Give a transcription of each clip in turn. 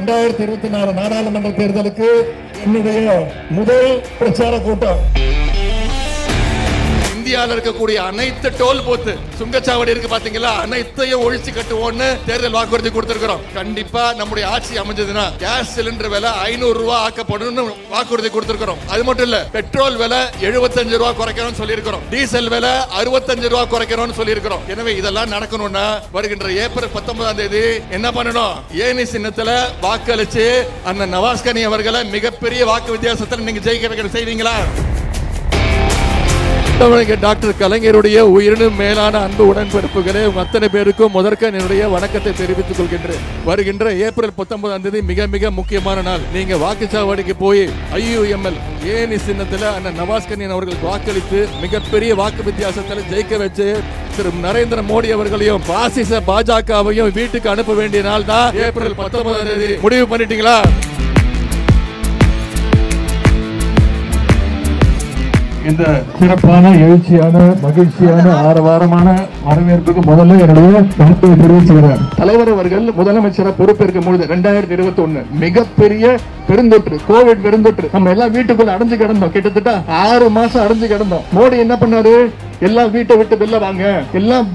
2024 நாடாளுமன்ற தேர்தலுக்கு என்னுடைய முதல் பிரச்சார கூட்டம். இந்தியாவில் இருக்கக்கூடிய அனைத்து டோல் பூத் சுங்கச்சாவடி இருக்கு பாத்தீங்களா, அனைத்தையும் ஒழிச்சு கட்டுவோம்னு தேர்தல் வாக்குறுதி கொடுத்திருக்கிறோம். கண்டிப்பா நம்முடைய ஆட்சி அமைஞ்சதுன்னா கேஸ் சிலிண்டர் விலை 500 ரூபாய் ஆக்கப்படும் வாக்குறுதி கொடுத்திருக்கிறோம். அது மட்டும் இல்ல, பெட்ரோல் விலை 75 ரூபாய் குறைக்கணும்னு சொல்லியிருக்கிறோம். டீசல் விலை 65 ரூபாய் குறைக்கணும்னு சொல்லியிருக்கிறோம். எனவே இதெல்லாம் நடக்கணும்னா வருகின்ற ஏப்ரல் 19ஆம் தேதி என்ன பண்ணணும்? ஏனி சின்னத்துல வாக்களிச்சு அந்த நவாஸ்கனி அவர்களை மிகப்பெரிய வாக்கு வித்தியாசத்தில் நீங்க ஜெயிக்க வைக்கிற செய்வீங்களா? டாக்டர் கலைஞருடைய உயிரினும் மேலான அன்பு உடன்பிறப்புகளே, உங்க அத்தனை பேருக்கும் முதற்க என்னுடைய வணக்கத்தை தெரிவித்துக் கொள்கின்றேன். வருகின்ற ஏப்ரல் 19ஆம் தேதி மிக மிக முக்கியமான நாள். நீங்க வாக்குச்சாவடிக்கு போய் IUML ஏனி சின்னத்துல அண்ணன் நவாஸ்கனி அவர்களுக்கு வாக்களித்து மிகப்பெரிய வாக்கு வித்தியாசத்தில் ஜெயிக்க வச்சு திரு நரேந்திர மோடி அவர்களையும் பாசிச பாஜகவையும் வீட்டுக்கு அனுப்ப வேண்டிய நாள் தான் ஏப்ரல் 19ஆம் தேதி. முடிவு பண்ணிட்டீங்களா? இந்த சிறப்பான எழுச்சியான மகிழ்ச்சியான ஆரவாரமான வரவேற்புக்கு முதல்ல என்னுடைய நன்றியை தெரிவிச்சுக்கிறேன். தலைவர் அவர்கள் முதலமைச்சரை பொறுப்பேற்கும் பொழுது 2021 மிகப்பெரிய பெருந்தொற்று, கோவிட் பெருந்தொற்று, நம்ம எல்லாம் வீட்டுக்குள்ள அடைஞ்சு கிடந்தோம். கிட்டத்தட்ட 6 மாசம் அடைஞ்சு கிடந்தோம். மோடி என்ன பண்ணாரு? எல்லாம் வீட்டை விட்டு வெளில வாங்க, எல்லாம்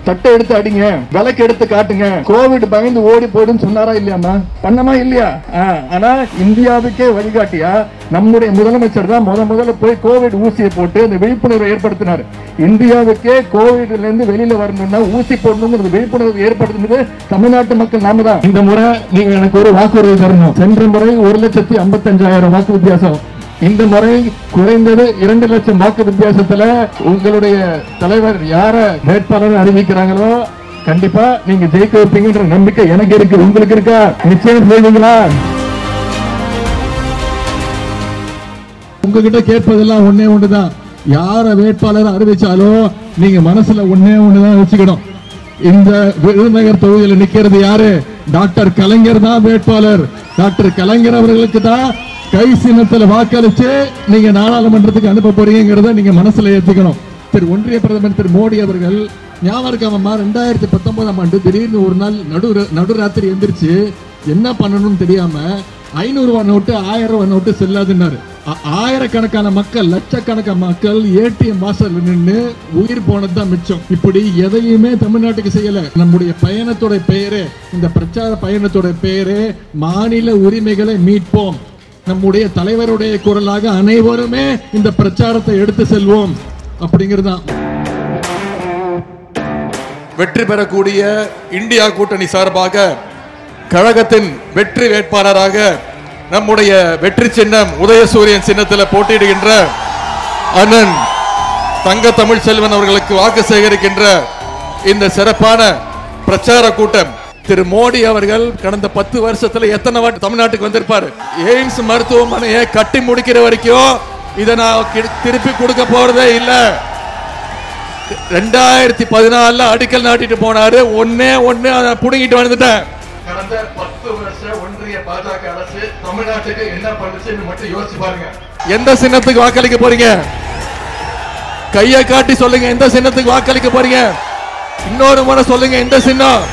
தட்டை எடுத்து அடிங்க, விளக்கு எடுத்து காட்டுங்க, கோவிட் பயந்து ஓடி போயிடுன்னு சொன்னாரா இல்லையாமா? பண்ணமா இல்லையா? ஆனா இந்தியாவுக்கே வழிகாட்டியா நம்முடைய முதலமைச்சர் தான் முதல்ல போய் கோவிட் ஊசியை போட்டு அந்த விழிப்புணர்வை ஏற்படுத்தினார். இந்தியாவுக்கே கோவிட்ல இருந்து வெளியில வரணும்னா ஊசி போடணும்னு விழிப்புணர்வு ஏற்படுத்தினது தமிழ்நாட்டு மக்கள் நாம தான். இந்த முறை நீங்க எனக்கு ஒரு வாக்குறுதி தரணும். சென்ற முறை 1,55,000 வாக்கு வித்தியாசம், இந்த முறை குறைந்தது 2 லட்சம் வாக்கு வித்தியாசத்துல உங்களுடைய தலைவர் யார வேட்பாளர் அறிவிக்கிறாங்களோ கண்டிப்பா நீங்க ஜெயிக்க வைப்பீங்கன்ற நம்பிக்கை எனக்கு இருக்கு. உங்களுக்கு இருக்கா? நிச்சயம் செய்வீங்களா? உங்ககிட்ட கேட்பதெல்லாம் ஒன்னே ஒண்ணுதான். யார வேட்பாளர் அறிவிச்சாலும் நீங்க மனசுல ஒன்னே ஒண்ணுதான் வச்சுக்கணும். இந்த விருதுநகர் தொகுதியில் நிக்கிறது யாரு? டாக்டர் கலைஞர் தான் வேட்பாளர். டாக்டர் கலைஞர் அவர்களுக்கு தான் கை சின்னத்துல வாக்களிச்சு நீங்க நாடாளுமன்றத்துக்கு அனுப்ப போறீங்கிறத நீங்க மனசுல ஏத்துக்கணும். திரு ஒன்றிய பிரதமர் திரு மோடி அவர்கள் ஞாபகம் இருக்காம 2019ஆம் ஆண்டு திடீர்னு ஒரு நாள் நடுராத்திரி எந்திரிச்சு என்ன பண்ணணும்னு தெரியாம 500 ரூபாய் நோட்டு 1000 ரூபாய் நோட்டு செல்லாதுன்னாரு. ஆயிரக்கணக்கான மக்கள், லட்சக்கணக்கான மக்கள் ATM வாசல் நின்று உயிர் போனதுதான் மிச்சம். இப்படி எதையுமே தமிழ்நாட்டுக்கு செய்யல. நம்முடைய பயணத்தோட பெயரே, இந்த பிரச்சார பயணத்தோட பெயரே மாநில உரிமைகளை மீட்போம். நம்முடைய தலைவருடைய குரலாக அனைவருமே இந்த பிரச்சாரத்தை எடுத்து செல்வோம் அப்படிங்கிறதுதான். வெற்றி பெறக்கூடிய இந்தியா கூட்டணி சார்பாக கழகத்தின் வெற்றி வேட்பாளராக நம்முடைய வெற்றி சின்னம் உதயசூரியன் சின்னத்தில் போட்டியிடுகின்ற அண்ணன் தங்க தமிழ் செல்வன் அவர்களுக்கு வாக்கு சேகரிக்கின்ற இந்த சிறப்பான பிரச்சார கூட்டம். திரு மோடி அவர்கள் கடந்த 10 வருஷத்துல எத்தனை வாட்டி தமிழ்நாட்டுக்கு வந்திருப்பாரு? எய்ம்ஸ் மருத்துவமனையை கட்டி முடிக்கிற வரைக்கும் இதை நான் திருப்பி கொடுக்க போறதே இல்ல. 2014 அடிக்கல் நாட்டிட்டு போனாரு. ஒன்னே புடுங்கிட்டு வந்துட்டேன். கடந்த 10 வருஷம் ஒன்றிய பாஜக அரசு தமிழ்நாட்டுக்கு என்ன பண்ணுச்சுன்னு மட்டும் யோசிச்சு பாருங்க. எந்த சின்னத்துக்கு வாக்களிக்க போறீங்க? கையை காட்டி சொல்லுங்க. எந்த சின்னத்துக்கு வாக்களிக்க போறீங்க? இன்னொரு முறை சொல்லுங்க. எந்த சின்னம்?